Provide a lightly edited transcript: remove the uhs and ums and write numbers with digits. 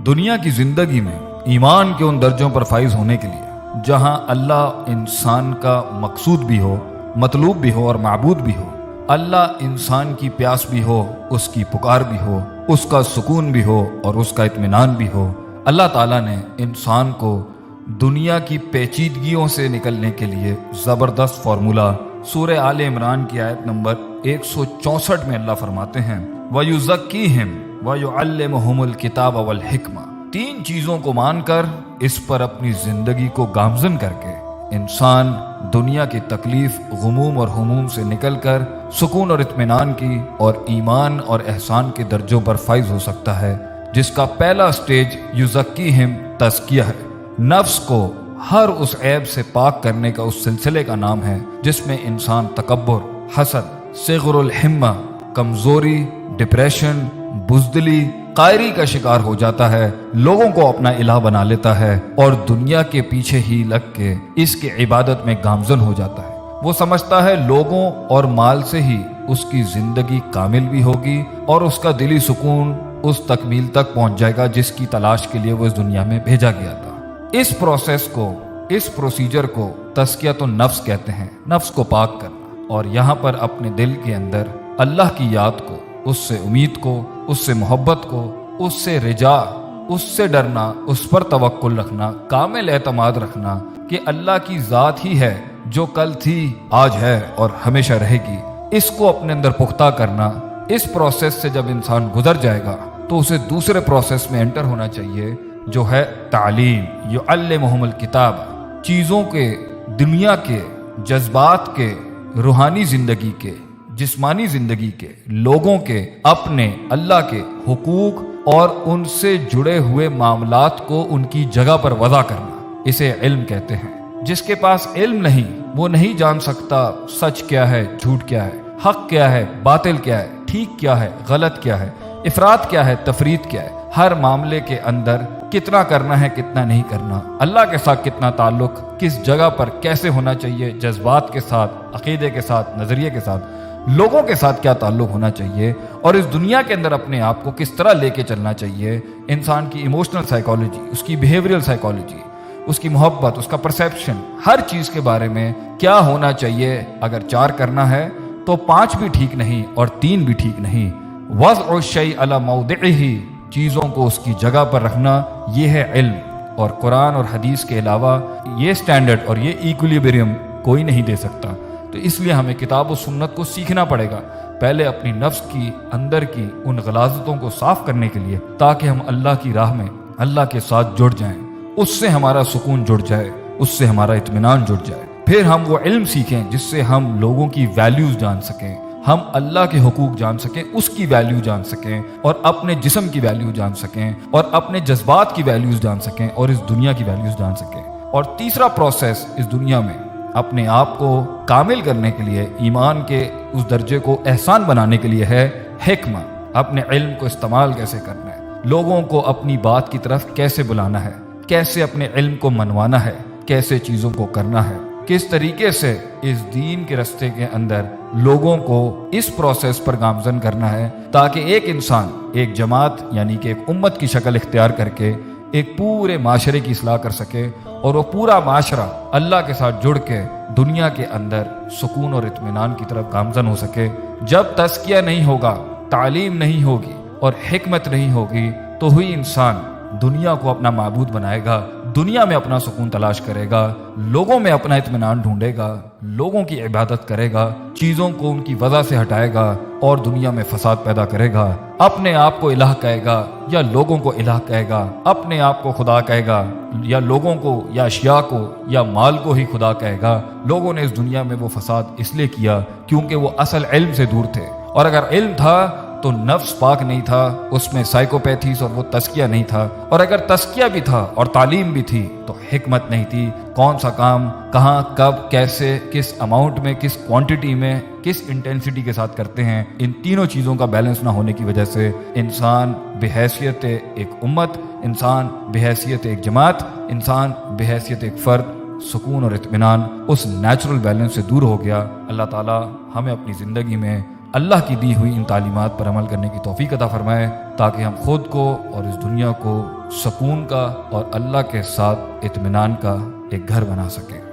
دنیا کی زندگی میں ایمان کے ان درجوں پر فائز ہونے کے لیے جہاں اللہ انسان کا مقصود بھی ہو، مطلوب بھی ہو اور معبود بھی ہو، اللہ انسان کی پیاس بھی ہو، اس کی پکار بھی ہو، اس کا سکون بھی ہو اور اس کا اطمینان بھی ہو، اللہ تعالیٰ نے انسان کو دنیا کی پیچیدگیوں سے نکلنے کے لیے زبردست فارمولہ سورہ آل عمران کی آیت نمبر 164 میں اللہ فرماتے ہیں وَيُزَكِّيهِمْ وَيُعَلِّمُهُمُ الْكِتَابَ وَالْحِكْمَةَ۔ تین چیزوں کو مان کر اس پر اپنی زندگی کو گامزن کر کے انسان دنیا کی تکلیف، غموم اور ہموم سے نکل کر سکون اور اطمینان کی اور ایمان اور احسان کے درجوں پر فائز ہو سکتا ہے، جس کا پہلا سٹیج یزکیہم تزکیہ ہے۔ نفس کو ہر اس عیب سے پاک کرنے کا اس سلسلے کا نام ہے جس میں انسان تکبر، حسد، صغر الہمہ، کمزوری، ڈپریشن، بزدلی، قائری کا شکار ہو جاتا ہے، لوگوں کو اپنا الہ بنا لیتا ہے اور دنیا کے پیچھے ہی لگ کے اس کی عبادت میں گامزن ہو جاتا ہے۔ وہ سمجھتا ہے لوگوں اور مال سے ہی اس کی زندگی کامل بھی ہوگی اور اس کا دلی سکون اس تکمیل تک پہنچ جائے گا جس کی تلاش کے لیے وہ اس دنیا میں بھیجا گیا تھا۔ اس پروسیس کو، اس پروسیجر کو تزکیۃ النفس کہتے ہیں، نفس کو پاک کرنا، اور یہاں پر اپنے دل کے اندر اللہ کی یاد کو، اس سے امید کو، اس سے محبت کو، اس سے رجا، اس سے ڈرنا، اس پر توکل رکھنا، کامل اعتماد رکھنا کہ اللہ کی ذات ہی ہے جو کل تھی، آج ہے اور ہمیشہ رہے گی، اس کو اپنے اندر پختہ کرنا۔ اس پروسیس سے جب انسان گزر جائے گا تو اسے دوسرے پروسیس میں انٹر ہونا چاہیے جو ہے تعلیم، یعلمہم الکتاب۔ چیزوں کے، دنیا کے، جذبات کے، روحانی زندگی کے، جسمانی زندگی کے، لوگوں کے، اپنے اللہ کے حقوق اور ان سے جڑے ہوئے معاملات کو ان کی جگہ پر وضع کرنا، اسے علم کہتے ہیں۔ جس کے پاس علم نہیں، وہ نہیں جان سکتا سچ کیا ہے، جھوٹ کیا ہے، حق کیا ہے، باطل کیا ہے، ٹھیک کیا ہے، غلط کیا ہے، افراط کیا ہے، تفریط کیا ہے، ہر معاملے کے اندر کتنا کرنا ہے، کتنا نہیں کرنا، اللہ کے ساتھ کتنا تعلق، کس جگہ پر کیسے ہونا چاہیے، جذبات کے ساتھ، عقیدے کے ساتھ، نظریے کے ساتھ، لوگوں کے ساتھ کیا تعلق ہونا چاہیے اور اس دنیا کے اندر اپنے آپ کو کس طرح لے کے چلنا چاہیے۔ انسان کی ایموشنل سائیکالوجی، اس کی بیہیویئرل سائیکالوجی، اس کی محبت، اس کا پرسیپشن، ہر چیز کے بارے میں کیا ہونا چاہیے۔ اگر 4 کرنا ہے تو 5 بھی ٹھیک نہیں اور 3 بھی ٹھیک نہیں۔ وضع الشیء علی موضعہ، چیزوں کو اس کی جگہ پر رکھنا، یہ ہے علم۔ اور قرآن اور حدیث کے علاوہ یہ سٹینڈرڈ اور یہ ایکولیبریم کوئی نہیں دے سکتا۔ تو اس لیے ہمیں کتاب و سنت کو سیکھنا پڑے گا، پہلے اپنی نفس کی اندر کی ان غلاظتوں کو صاف کرنے کے لیے، تاکہ ہم اللہ کی راہ میں اللہ کے ساتھ جڑ جائیں، اس سے ہمارا سکون جڑ جائے، اس سے ہمارا اطمینان جڑ جائے۔ پھر ہم وہ علم سیکھیں جس سے ہم لوگوں کی ویلیوز جان سکیں، ہم اللہ کے حقوق جان سکیں، اس کی ویلیو جان سکیں اور اپنے جسم کی ویلیو جان سکیں اور اپنے جذبات کی ویلیوز جان سکیں اور اس دنیا کی ویلیوز جان سکیں۔ اور تیسرا پروسیس اس دنیا میں اپنے آپ کو کامل کرنے کے لیے، ایمان کے اس درجے کو احسان بنانے کے لیے ہے حکمہ۔ اپنے علم کو استعمال کیسے کرنا ہے، لوگوں کو اپنی بات کی طرف کیسے بلانا ہے، کیسے اپنے علم کو منوانا ہے، کیسے چیزوں کو کرنا ہے، کس طریقے سے اس دین کے رستے کے اندر لوگوں کو اس پروسیس پر گامزن کرنا ہے، تاکہ ایک انسان ایک جماعت یعنی کہ ایک امت کی شکل اختیار کر کے ایک پورے معاشرے کی اصلاح کر سکے اور وہ پورا معاشرہ اللہ کے ساتھ جڑ کے دنیا کے اندر سکون اور اطمینان کی طرف گامزن ہو سکے۔ جب تزکیہ نہیں ہوگا، تعلیم نہیں ہوگی اور حکمت نہیں ہوگی تو ہی انسان دنیا کو اپنا معبود بنائے گا، دنیا میں اپنا سکون تلاش کرے گا، لوگوں میں اپنا اطمینان ڈھونڈے گا، لوگوں کی عبادت کرے گا، چیزوں کو ان کی وجہ سے ہٹائے گا اور دنیا میں فساد پیدا کرے گا، اپنے آپ کو الہ کہے گا یا لوگوں کو الہ کہے گا، اپنے آپ کو خدا کہے گا یا لوگوں کو یا اشیاء کو یا مال کو ہی خدا کہے گا۔ لوگوں نے اس دنیا میں وہ فساد اس لیے کیا کیونکہ وہ اصل علم سے دور تھے، اور اگر علم تھا تو نفس پاک نہیں تھا، اس میں سائیکوپیتھیز اور وہ تزکیہ نہیں تھا، اور اگر تزکیہ بھی تھا اور تعلیم بھی تھی تو حکمت نہیں تھی۔ کون سا کام کہاں، کب، کیسے، کس اماؤنٹ میں، کس کوانٹٹی میں، کس انٹینسٹی کے ساتھ کرتے ہیں، ان تینوں چیزوں کا بیلنس نہ ہونے کی وجہ سے انسان بحیثیت ایک امت، انسان بحیثیت ایک جماعت، انسان بحیثیت ایک فرد سکون اور اطمینان اس نیچرل بیلنس سے دور ہو گیا۔ اللہ تعالی ہمیں اپنی زندگی میں اللہ کی دی ہوئی ان تعلیمات پر عمل کرنے کی توفیق عطا فرمائے، تاکہ ہم خود کو اور اس دنیا کو سکون کا اور اللہ کے ساتھ اطمینان کا ایک گھر بنا سکے۔